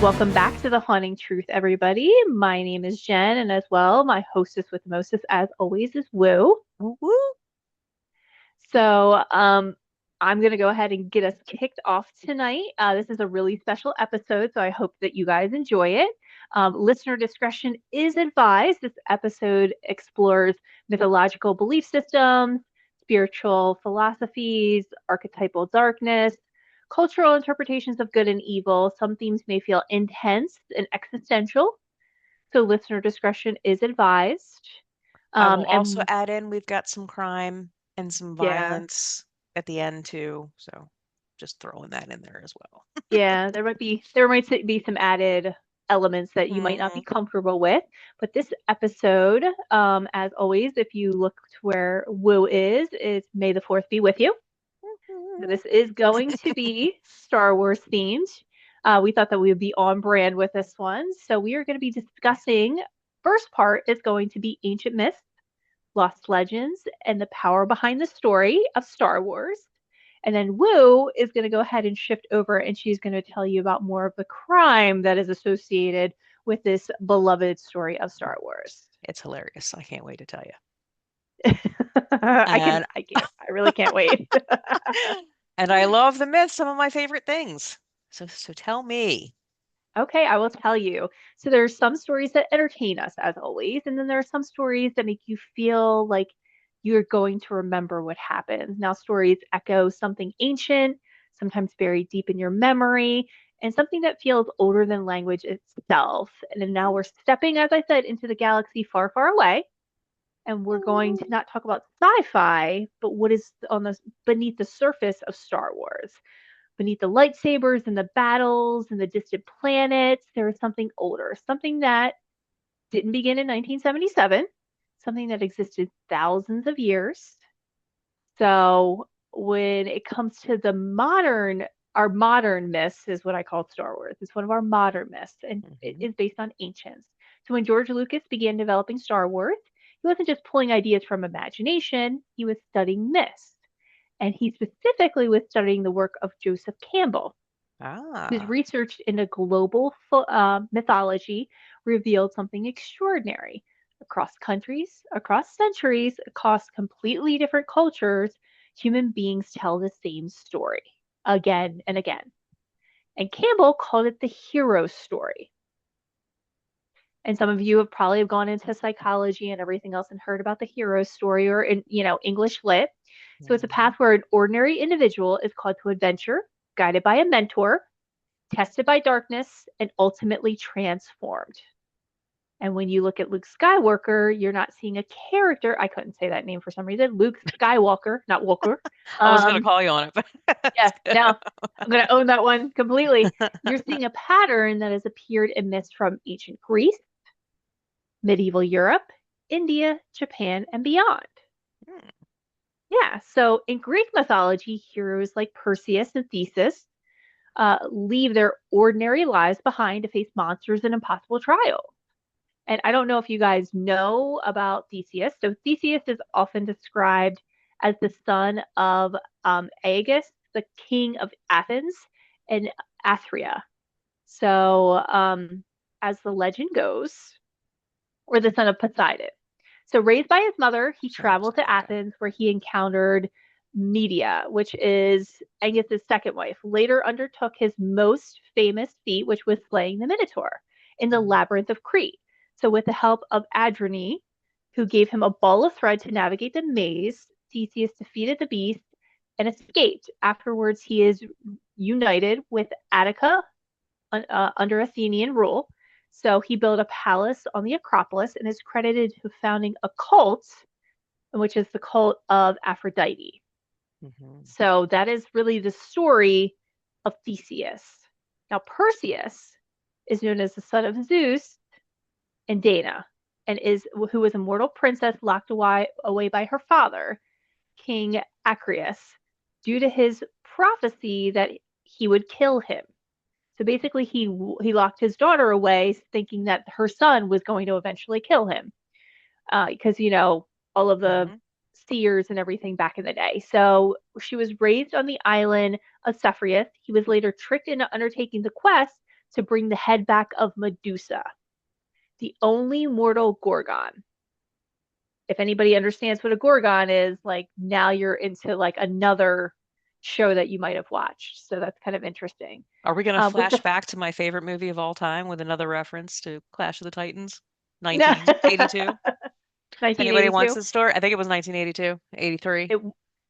Welcome back to The Haunting Truth, everybody. My name is Jen, and as well, my hostess with the mostest, as always, is Woo. Woo woo. So, I'm going to go ahead and get us kicked off tonight. This is a really special episode, so I hope that you guys enjoy it. Listener discretion is advised. This episode explores mythological belief systems, spiritual philosophies, archetypal darkness, cultural interpretations of good and evil. Some themes may feel intense and existential, so listener discretion is advised. I will also And add in we've got some crime and some yeah, violence at the end too. So just throwing that in there as well. yeah, there might be some added elements that you might not be Hmm. comfortable with. But this episode, as always, if you look to where Woo is May the Fourth be with you. So this is going to be Star Wars themed. We thought that we would be on brand with this one. So we are going to be discussing, first part is going to be ancient myths, lost legends, and the power behind the story of Star Wars. And then Woo is going to go ahead and shift over and she's going to tell you about more of the crime that is associated with this beloved story of Star Wars. It's hilarious. I can't wait to tell you. I And can't, I really can't wait. and I love the myths, some of my favorite things. So tell me. Okay, I will tell you. So there's some stories that entertain us as always, and then there are some stories that make you feel like you're going to remember what happened. Now, stories echo something ancient, sometimes buried deep in your memory, and something that feels older than language itself. And then now we're stepping, as I said, into the galaxy far, far away, and we're going to not talk about sci-fi, but what is on the beneath the surface of Star Wars. Beneath the lightsabers and the battles and the distant planets, there is something older, something that didn't begin in 1977, something that existed thousands of years. So when it comes to our modern myths is what I call Star Wars. It's one of our modern myths, and it Hmm. is based on ancients. So when George Lucas began developing Star Wars, he wasn't just pulling ideas from imagination, he was studying myths. And he specifically was studying the work of Joseph Campbell, whose Ah. research into global mythology revealed something extraordinary. Across countries, across centuries, across completely different cultures, human beings tell the same story again and again. And Campbell called it the hero story. And some of you have probably gone into psychology and everything else and heard about the hero story or in, English lit. So it's a Mhm. path where an ordinary individual is called to adventure, guided by a mentor, tested by darkness, and ultimately transformed. And when you look at Luke Skywalker, you're not seeing a character. I couldn't say that name for some reason. Luke Skywalker, not Walker. I was gonna Um, call you on it, but yeah, that's no, I'm going good. to own that one completely. You're seeing a pattern that has appeared in myths from ancient Greece, medieval Europe, India, Japan, and beyond. Hmm. Yeah, so in Greek mythology, heroes like Perseus and Theseus leave their ordinary lives behind to face monsters and impossible trials. And I don't know if you guys know about Theseus. So Theseus is often described as the son of Aegus, the king of Athens and Athria. So, as the legend goes, or the son of Poseidon. So, raised by his mother, he Son of traveled to Poseidon. Okay. Athens where he encountered Medea, which is Angus's second wife, later undertook his most famous feat, which was slaying the Minotaur in the Mhm. labyrinth of Crete. So, with the help of Adrene, who gave him a ball of thread to navigate the maze, Theseus defeated the beast and escaped. Afterwards, he is united with Attica under Athenian rule. So he built a palace on the Acropolis and is credited with founding a cult, which is the cult of Aphrodite. Mhm. So that is really the story of Theseus. Now, Perseus is known as the son of Zeus and Dana, and is who was a mortal princess locked away by her father, King Acrius, due to his prophecy that he would kill him. So basically, he locked his daughter away, thinking that her son was going to eventually kill him, because all of the Mhm. seers and everything back in the day. So she was raised on the island of Cephrius. He was later tricked into undertaking the quest to bring the head back of Medusa, the only mortal Gorgon. If anybody understands what a Gorgon is, like now you're into like another show that you might have watched. So that's kind of interesting. Are we going to Was flash the back to my favorite movie of all time with another reference to Clash of the Titans? no 1982. If anybody wants 1982? this story, I think it was 1982, 83, It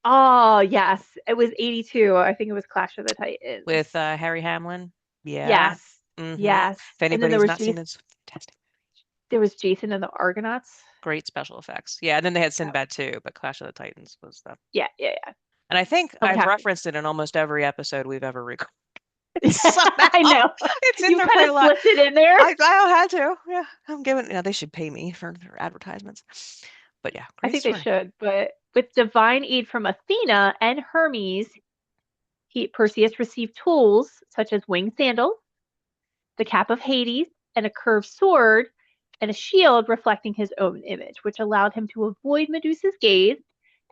Oh yes, it was 82. I think it was Clash of the Titans. with Harry Hamlin. Yeah. Yes, Mm-hmm. yes. If And then anybody's not seen this, fantastic. there was Jason and the Argonauts. Great special effects. Yeah, and then they had That, Sinbad too, but Clash of the Titans was the. yeah, yeah, And I think yeah. I've Okay. referenced it in almost every episode we've ever recorded. Somehow I know. it's in You there kind quite of a lot. slipped it in there. I had to. Yeah, I'm giving. They should pay me for their advertisements. But yeah, I great think they story. should, but with divine aid from Athena and Hermes, Perseus received tools such as winged sandals, the cap of Hades, and a curved sword, and a shield reflecting his own image, which allowed him to avoid Medusa's gaze,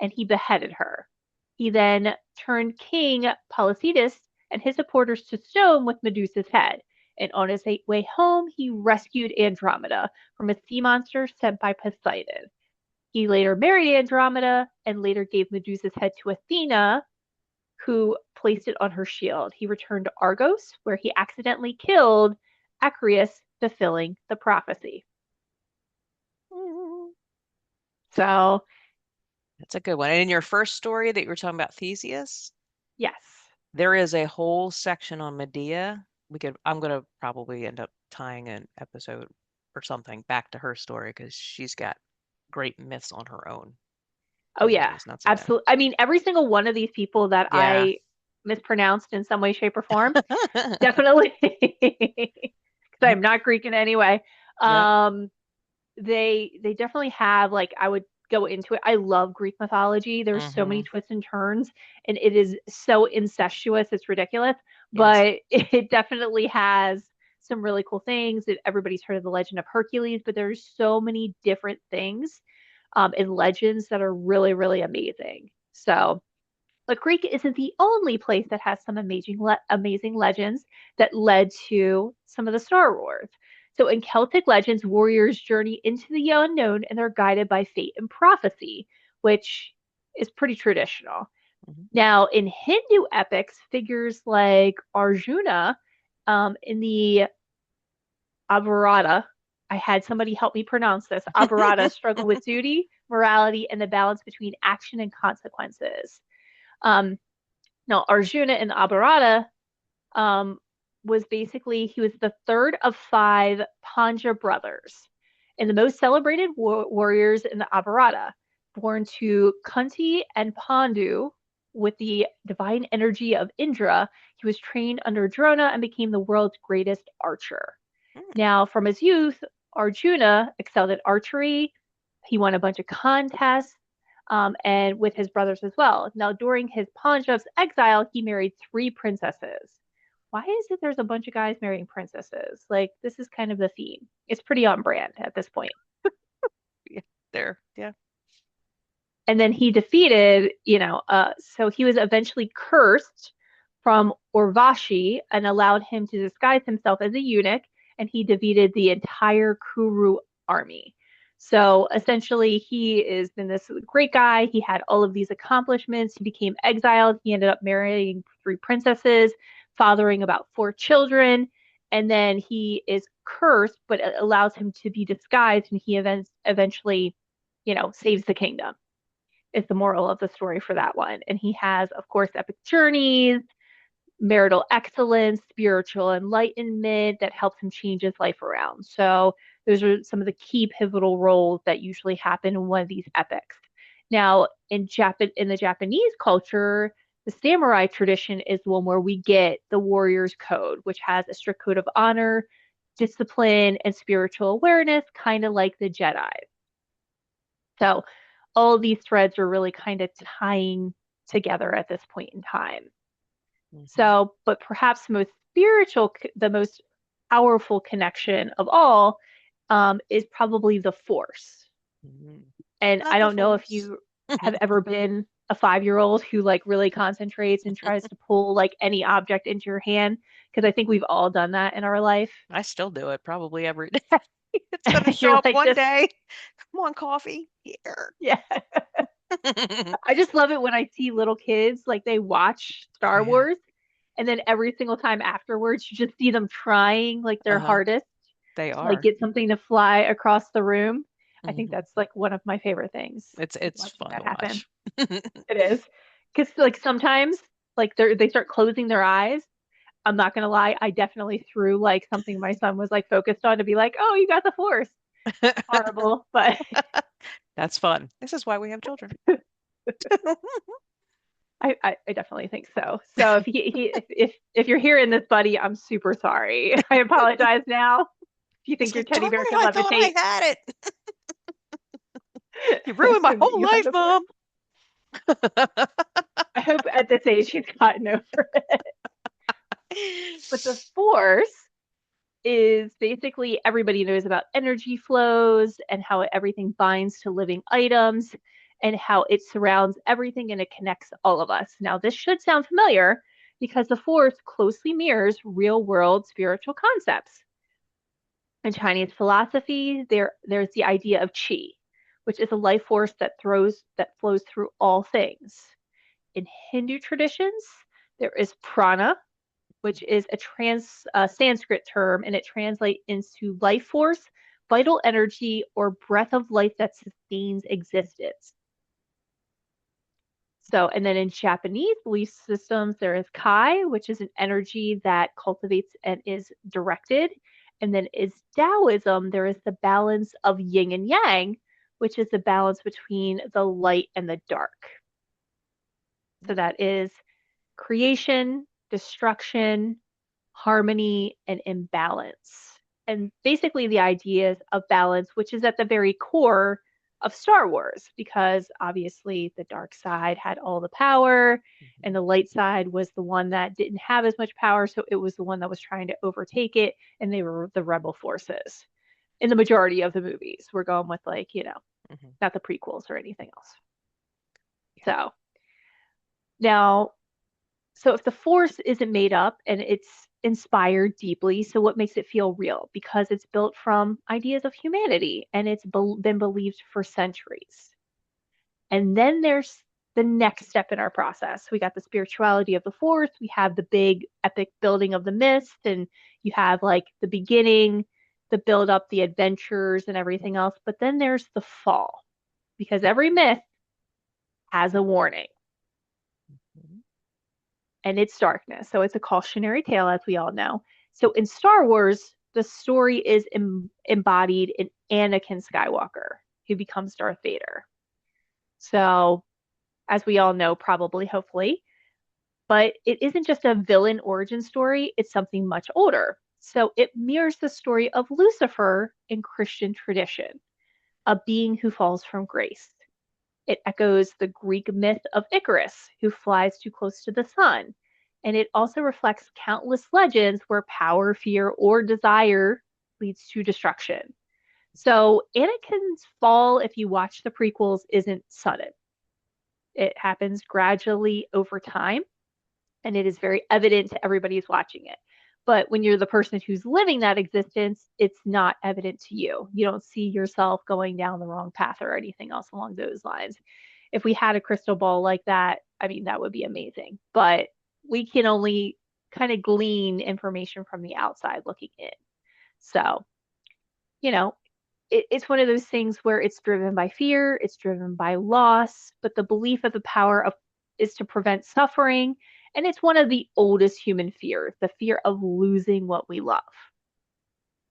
and he beheaded her. He then turned King Polycetus and his supporters to stone with Medusa's head. And on his way home, he rescued Andromeda from a sea monster sent by Poseidon. He later married Andromeda and later gave Medusa's head to Athena, who placed it on her shield. He returned to Argos, where he accidentally killed Acrius, fulfilling the prophecy. Mm. So, That's a good one. And in your first story that you were talking about Theseus, yes. there is a whole section on Medea. I'm gonna probably end up tying an episode or something back to her story because she's got great myths on her own. Oh, Everybody yeah. was nuts about. Absolutely. I mean, every single one of these people that Yeah. I mispronounced in some way, shape, or form, definitely, because I'm not Greek in any way. Yep. Um, they definitely have like I would go into it. I love Greek mythology. There's so many Mm-hmm. twists and turns, and it is so incestuous. It's ridiculous, Yes. but it definitely has some really cool things. Everybody's heard of the legend of Hercules, but there's so many different things in legends that are really, really amazing. So but Greek isn't the only place that has some amazing legends that led to some of the Star Wars. So in Celtic legends, warriors journey into the unknown and they're guided by fate and prophecy, which is pretty traditional. Mm-hmm. Now, in Hindu epics, figures like Arjuna in the Abharata, I had somebody help me pronounce this. Abharata struggle with duty, morality, and the balance between action and consequences. Um, Now, Arjuna in the Abharata um, was basically, he was the third of five Panja brothers and the most celebrated warriors in the Abharata, born to Kunti and Pandu with the divine energy of Indra. He was trained under Drona and became the world's greatest archer. Now, from his youth, Arjuna excelled at archery. He won a bunch of contests, and with his brothers as well. Now, during his Pandav's exile, he married three princesses. Why is it there's a bunch of guys marrying princesses? Like, this is kind of the theme. It's pretty on brand at this point. Yeah. There. Yeah. And then he defeated, so he was eventually cursed from Urvashi and allowed him to disguise himself as a eunuch, and he defeated the entire Kuru army. So essentially, he has been this great guy. He had all of these accomplishments. He became exiled. He ended up marrying three princesses, fathering about four children. And then he is cursed, but it allows him to be disguised, and he eventually, saves the kingdom is the moral of the story for that one. And he has, of course, epic journeys, marital excellence, spiritual enlightenment that helps him change his life around. So those are some of the key pivotal roles that usually happen in one of these epics. Now, in the Japanese culture, the samurai tradition is the one where we get the warrior's code, which has a strict code of honor, discipline, and spiritual awareness, kind of like the Jedi. So all of these threads are really kind of tying together at this point in time. Mm-hmm. So, but perhaps the most powerful connection of all is probably the Force. Mm-hmm. And I Not the don't know if force. you have ever been a 5-year-old who like really concentrates and tries to pull like any object into your hand, because I think we've all done that in our life. I still do it probably every day. It's gonna show You're up like one just day. Come on, coffee. Here. yeah. I just love it when I see little kids like they watch Oh Star yeah. Wars and then every single time afterwards you just see them trying like their Uh-huh. hardest They to like are. get something to fly across the room. I think Hmm. that's like one of my favorite things, is It's watching fun that to happen. watch. It is. Because like sometimes like they start closing their eyes. I'm not gonna lie, I definitely threw like something my son was like focused on to be like, oh, you got the force. Horrible, but That's fun. This is why we have children. I definitely think so. So if you're hearing this, buddy, I'm super sorry. I apologize now. If you He's think your like, teddy darn bear it, can I thought I levitate, had it. You ruined my and that whole you have life, the force. Mom. I hope at this age he's gotten over it. But the force is basically everybody knows about energy flows and how everything binds to living items and how it surrounds everything and it connects all of us. Now, this should sound familiar because the force closely mirrors real world spiritual concepts. In Chinese philosophy, there's the idea of qi, which is a life force that flows through all things. In Hindu traditions, there is prana, which is a Sanskrit term, and it translates into life force, vital energy, or breath of life that sustains existence. So, and then in Japanese belief systems, there is Kai, which is an energy that cultivates and is directed. And then is Taoism, there is the balance of yin and yang, which is the balance between the light and the dark. So that is creation, destruction, harmony, and imbalance. And basically, the ideas of balance, which is at the very core of Star Wars, because obviously the dark side had all the power, and the light side was the one that didn't have as much power. So it was the one that was trying to overtake it, and they were the rebel forces. In the majority of the movies, we're going with like, Mhm. not the prequels or anything else. Yeah. So now so if the force isn't made up and it's inspired deeply, so what makes it feel real? Because it's built from ideas of humanity and it's been believed for centuries. And then there's the next step in our process. We got the spirituality of the force, we have the big epic building of the mist, and you have like the beginning, the build up, the adventures, and everything else. But then there's the fall, because every myth has a warning Mhm. and it's darkness. So it's a cautionary tale, as we all know. So in Star Wars, the story is embodied in Anakin Skywalker, who becomes Darth Vader. So, as we all know, probably, hopefully, but it isn't just a villain origin story, it's something much older. So it mirrors the story of Lucifer in Christian tradition, a being who falls from grace. It echoes the Greek myth of Icarus, who flies too close to the sun. And it also reflects countless legends where power, fear, or desire leads to destruction. So Anakin's fall, if you watch the prequels, isn't sudden. It happens gradually over time, and it is very evident to everybody who's watching it. But when you're the person who's living that existence, it's not evident to you. You don't see yourself going down the wrong path or anything else along those lines. If we had a crystal ball like that, I mean, that would be amazing. But we can only kind of glean information from the outside looking in. So, you know, it's one of those things where it's driven by fear, it's driven by loss, but the belief of the power of is to prevent suffering. And it's one of the oldest human fears, the fear of losing what we love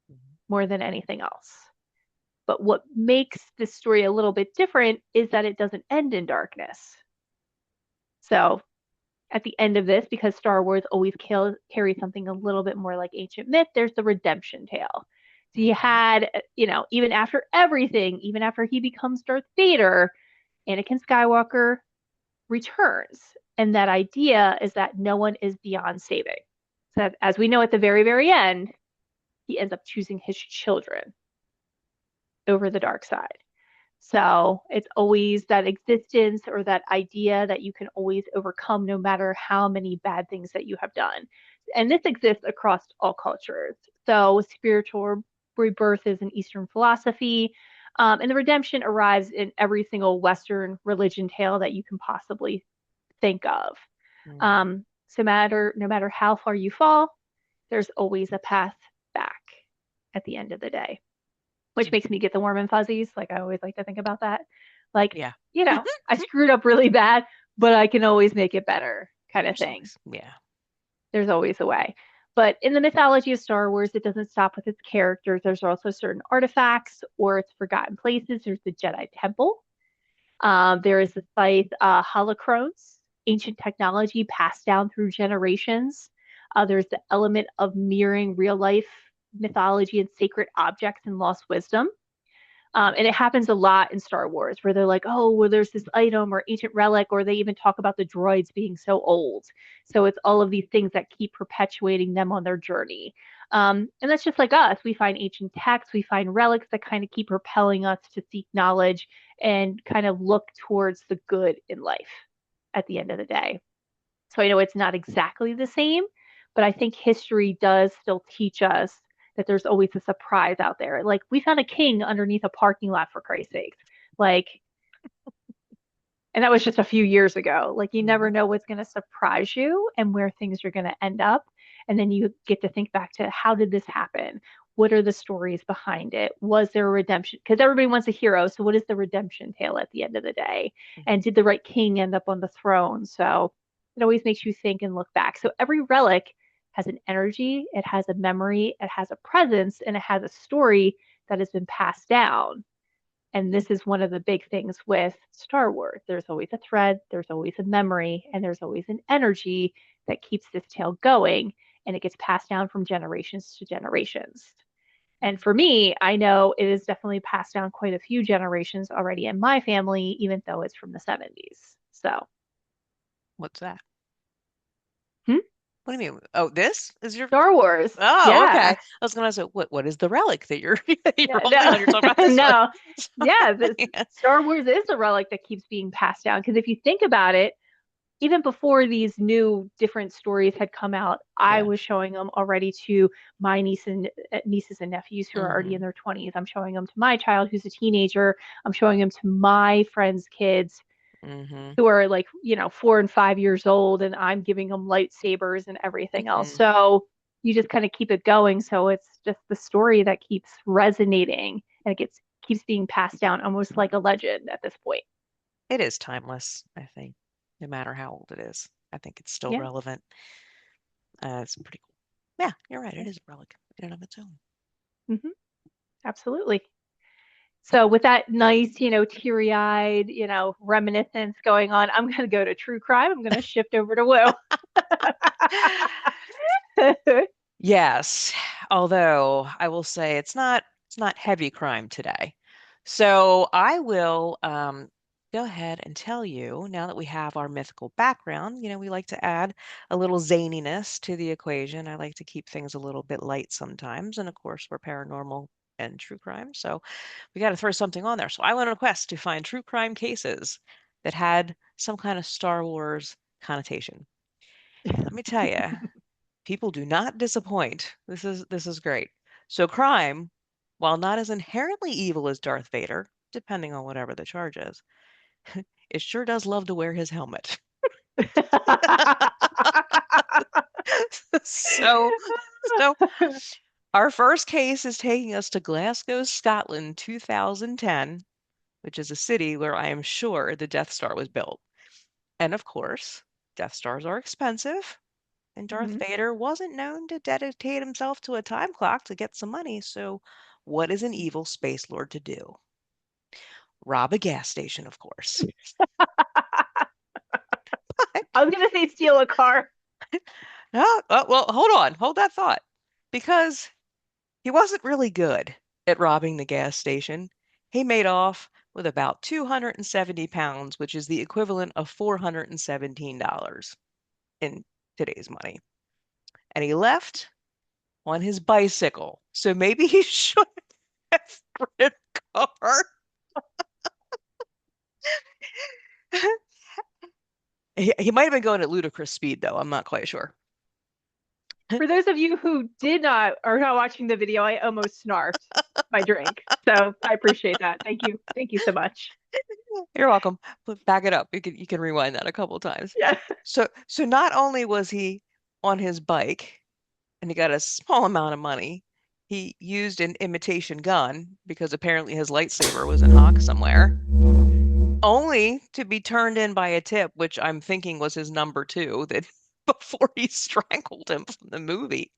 Mhm. more than anything else. But what makes this story a little bit different is that it doesn't end in darkness. So at the end of this, because Star Wars always carries something a little bit more like ancient myth, there's the redemption tale. So you Mhm. had, even after everything, even after he becomes Darth Vader, Anakin Skywalker returns. And that idea is that no one is beyond saving. So that, as we know at the very, very end, he ends up choosing his children over the dark side. So it's always that existence or that idea that you can always overcome no matter how many bad things that you have done. And this exists across all cultures. So spiritual rebirth is an Eastern philosophy. And the redemption arrives in every single Western religion tale that you can possibly think of. Mhm. So no matter how far you fall, there's always a path back at the end of the day, which makes me get the warm and fuzzies. Like I always like to think about that. Like, Yeah. I screwed up really bad, but I can always make it better kind of There's thing. always, yeah. There's always a way. But in the mythology of Star Wars, it doesn't stop with its characters. There's also certain artifacts or its forgotten places. There's the Jedi Temple. There is the site holocrons, ancient technology passed down through generations. There's the element of mirroring real life mythology and sacred objects and lost wisdom. And it happens a lot in Star Wars where they're like, oh, well, there's this item or ancient relic, or they even talk about the droids being so old. So it's all of these things that keep perpetuating them on their journey. And that's just like us. We find ancient texts, we find relics that kind of keep propelling us to seek knowledge and kind of look towards the good in life at the end of the day. So I know it's not exactly the same, but I think history does still teach us that there's always a surprise out there. Like we found a king underneath a parking lot for Christ's sakes. Like, and that was just a few years ago. Like you never Mhm. know what's going to surprise you and where things are going to end up. And then you get to think back to how did this happen? What are the stories behind it? Was there a redemption? Because everybody wants a hero. So what is the redemption tale at the end of the day? And did the right king end up on the throne? So it always makes you think and look back. So every relic has an energy, it has a memory, it has a presence, and it has a story that has been passed down. And this is one of the big things with Star Wars. There's always a thread, there's always a memory, and there's always an energy that keeps this tale going. And it gets passed down from generations to generations. And for me, I know it is definitely passed down quite a few generations already in my family, even though it's from the 70s. So, What's that? hmm? What do you mean? Oh, this is your. Star Wars. Oh, okay. Yeah. I was gonna say, what is the relic that you're you're Yeah, holding no, on? You're talking about this one. no. Yeah, this Yeah. Star Wars is a relic that keeps being passed down. Because if you think about it, even before these new different stories had come out, I Yeah. was showing them already to my nieces and nephews who are already in Hmm. their 20s. I'm showing them to my child who's a teenager. I'm showing them to my friends' kids Hmm. who are like, 4 and 5 years old, and I'm giving them lightsabers and everything else. Hmm. So you just kind of keep it going. So it's just the story that keeps resonating and it keeps being passed down almost like a legend at this point. It is timeless, I think, no matter how old it is. I think it's still Yeah. relevant. It's pretty cool. Yeah, you're right. Yeah. It is a relic in and of its own. Hmm. Absolutely. So with that nice, teary-eyed, reminiscence going on, I'm going to go to true crime. I'm going to shift over to Woo. Yes, although I will say it's not heavy crime today. So I will go ahead and tell you now that we have our mythical background, we like to add a little zaniness to the equation. I like to keep things a little bit light sometimes, and of course we're paranormal and true crime, so we got to throw something on there. So I went on a quest to find true crime cases that had some kind of Star Wars connotation. And let me tell you, people do not disappoint. This is great. So crime, while not as inherently evil as Darth Vader, depending on whatever the charge is, it sure does love to wear his helmet. So, so our first case is taking us to Glasgow, Scotland, 2010, which is a city where I am sure the Death Star was built. And of course, Death Stars are expensive. And Darth Mhm. Vader wasn't known to dedicate himself to a time clock to get some money, so what is an evil space lord to do? Rob a gas station, of course. I was gonna say steal a car. Well, hold on, hold that thought. Because he wasn't really good at robbing the gas station. He made off with about 270 pounds, which is the equivalent of $417 in today's money. And he left on his bicycle. So maybe he should have ridden car. He might have been going at ludicrous speed, though. I'm not quite sure. For those of you who did not are not watching the video, I almost snarfed my drink. So I appreciate that. Thank you. Thank you so much. You're welcome. But back it up. You can rewind that a couple times. Yeah. So not only was he on his bike and he got a small amount of money, he used an imitation gun because apparently his lightsaber was in hock somewhere, only to be turned in by a tip, which I'm thinking was his number two, that before he strangled him from the movie,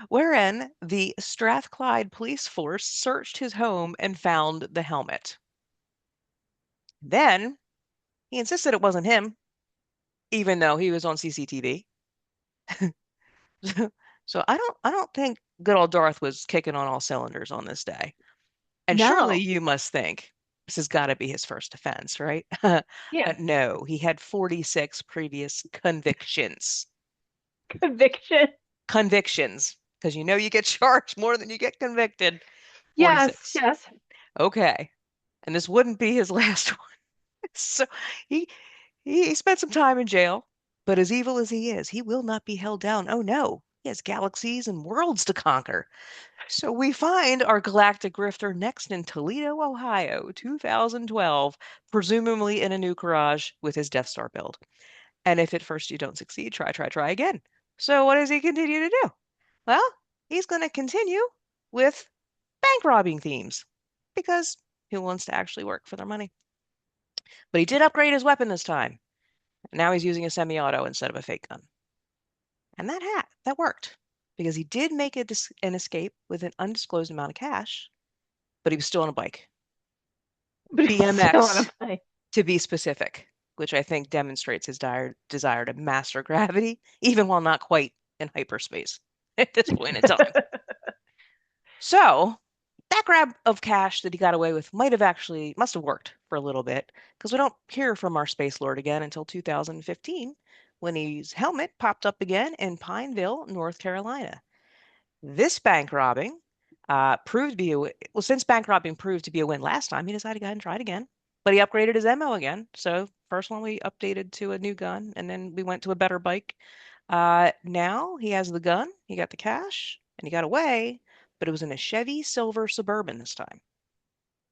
wherein the Strathclyde police force searched his home and found the helmet. Then he insisted it wasn't him, even though he was on CCTV. So I don't think good old Darth was kicking on all cylinders on this day. And surely No. you must think this has got to be his first offense, right? Yeah. No, he had 46 previous convictions. Conviction. Convictions, because you know you get charged more than you get convicted. Yes. 46. Yes. Okay. And this wouldn't be his last one. So he he spent some time in jail, but as evil as he is, he will not be held down. Oh no, he has galaxies and worlds to conquer. So we find our galactic grifter next in Toledo, Ohio, 2012, presumably in a new garage with his Death Star build. And if at first you don't succeed, try again. So what does he continue to do? Well, he's going to continue with bank robbing themes because who wants to actually work for their money? But he did upgrade his weapon this time. Now he's using a semi-auto instead of a fake gun. And that worked because he did make an escape with an undisclosed amount of cash, but he was still on a bike. But it's still on a BMX plane. to be specific, which I think demonstrates his desire to master gravity, even while not quite in hyperspace at this point in time. So that grab of cash that he got away with must have worked for a little bit because we don't hear from our space lord again until 2015 when his helmet popped up again in Pineville, North Carolina. This bank robbing proved to be since bank robbing proved to be a win last time, he decided to go ahead and try it again. But he upgraded his ammo again. So first one we updated to a new gun, and then we went to a better bike. Now he has the gun, he got the cash, and he got away, but it was in a Chevy Silver Suburban this time.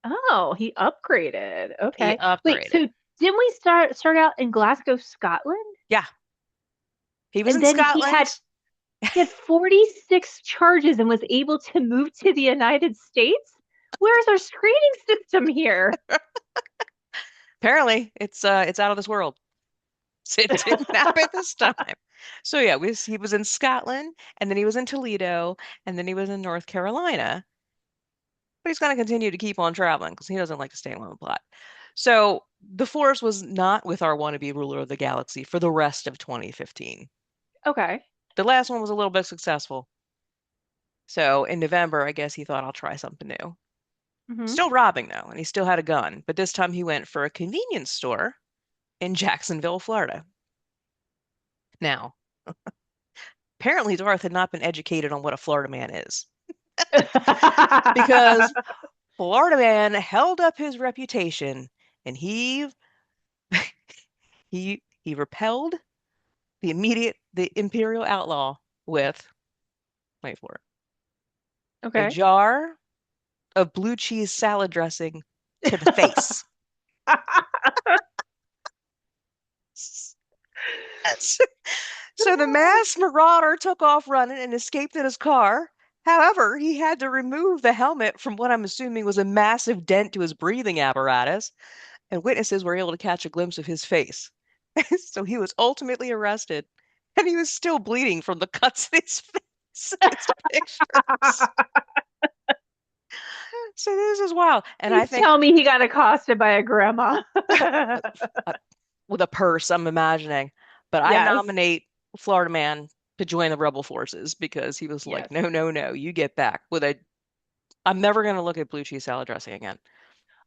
Oh, he upgraded. He Okay. Wait, upgraded. so didn't we start out in Glasgow, Scotland? Yeah, he was And in then Scotland. he had 46 charges and was able to move to the United States? Where's our screening system here? Apparently, it's out of this world. It didn't happen this time. So yeah, he was in Scotland, and then he was in Toledo, and then he was in North Carolina. But he's going to continue to keep on traveling because he doesn't like to stay on the plot. So the Force was not with our wannabe ruler of the galaxy for the rest of 2015. Okay. The last one was a little bit successful. So in November, I guess he thought I'll try something new. Hmm. Still robbing though, and he still had a gun, but this time he went for a convenience store in Jacksonville, Florida. Now, apparently Darth had not been educated on what a Florida man is because Florida man held up his reputation and he repelled the imperial outlaw with, wait for it, a Okay. jar of blue cheese salad dressing to the face. So the masked marauder took off running and escaped in his car. However, he had to remove the helmet from what I'm assuming was a massive dent to his breathing apparatus, and witnesses were able to catch a glimpse of his face. So he was ultimately arrested, and he was still bleeding from the cuts in his face in his pictures. So this is wild. And I Please think tell me he got accosted by a grandma. uh, with a purse, I'm imagining. But I Yes. nominate Florida Man to join the rebel forces because he was like, Yes. no, no, no, you get back with a. I'm never going to look at blue cheese salad dressing again.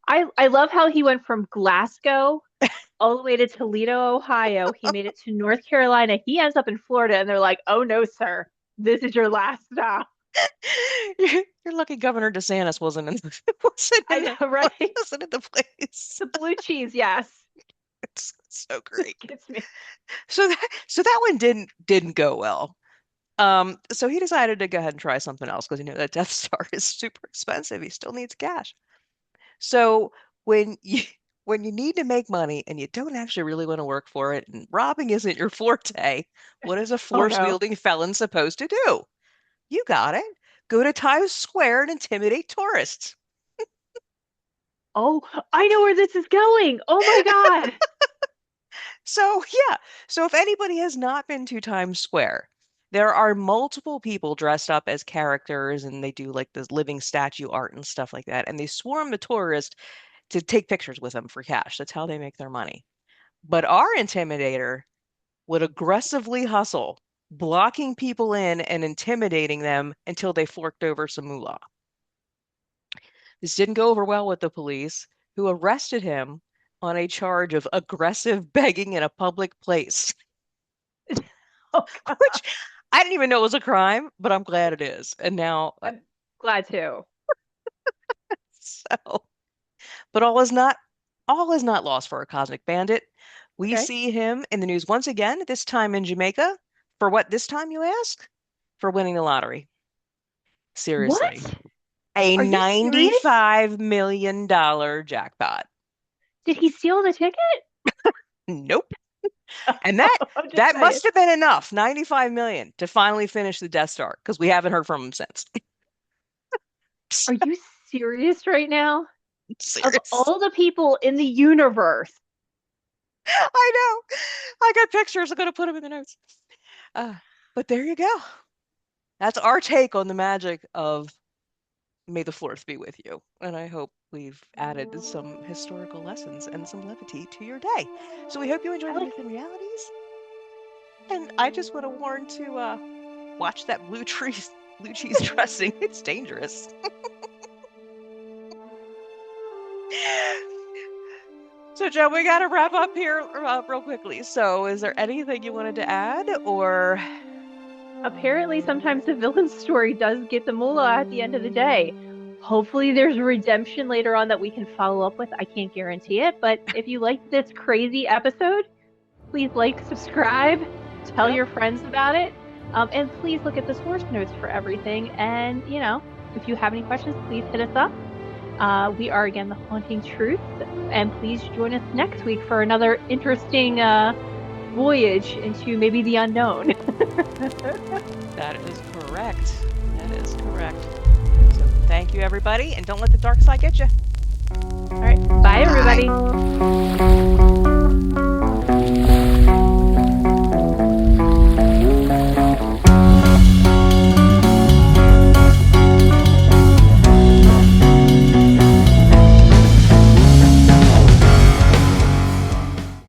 I love how he went from Glasgow all the way to Toledo, Ohio. He made it to North Carolina. He ends up in Florida, and they're like, "Oh no, sir, this is your last stop." You're lucky Governor DeSantis wasn't in wasn't I in the know, right? wasn't in the place. The blue cheese, yes. It's so great. Gets me. So that one didn't go well. So he decided to go ahead and try something else because he knew that Death Star is super expensive. He still needs cash. So when you when you need to make money and you don't actually really want to work for it, and robbing isn't your forte, what is a Oh no. force-wielding felon supposed to do? You got it. Go to Times Square and intimidate tourists. Oh, I know where this is going. Oh my God. So, yeah. So, if anybody has not been to Times Square, there are multiple people dressed up as characters and they do like this living statue art and stuff like that. And they swarm the tourist to take pictures with them for cash. That's how they make their money. But our intimidator would aggressively hustle, blocking people in and intimidating them until they forked over some moolah. This didn't go over well with the police, who arrested him on a charge of aggressive begging in a public place, Oh God. which I didn't even know was a crime, but I'm glad it is. And now, I'm glad too. so, but all is not lost for a cosmic bandit. We Okay. see him in the news once again, this time in Jamaica. For what this time, you ask? For winning the lottery. Seriously. What? A Are you serious? $95 million jackpot. Did he steal the ticket? Nope. And that I'm just that saying. must have been enough, 95 million, to finally finish the Death Star, because we haven't heard from him since. Are you serious right now? Of Serious. all the people in the universe, I know. I got pictures. I'm gonna put them in the notes. Uh, but there you go. That's our take on the magic of May the Fourth be with you. And I hope we've added some historical lessons and some levity to your day. So we hope you enjoy I the like myth and realities. And I just want to warn to watch that blue cheese dressing. It's dangerous. So, Joe, we got to wrap up here real quickly. So, is there anything you wanted to add, or apparently sometimes the villain story does get the moolah at the end of the day. Hopefully there's redemption later on that we can follow up with. I can't guarantee it, but if you liked this crazy episode, please like, subscribe, tell yep, your friends about it, and please look at the source notes for everything. And, if you have any questions, please hit us up. We are, again, The Haunting Truth, and please join us next week for another interesting voyage into maybe the unknown. that is correct. That is correct. So, thank you, everybody, and don't let the dark side get you. All right. Bye, Bye. everybody.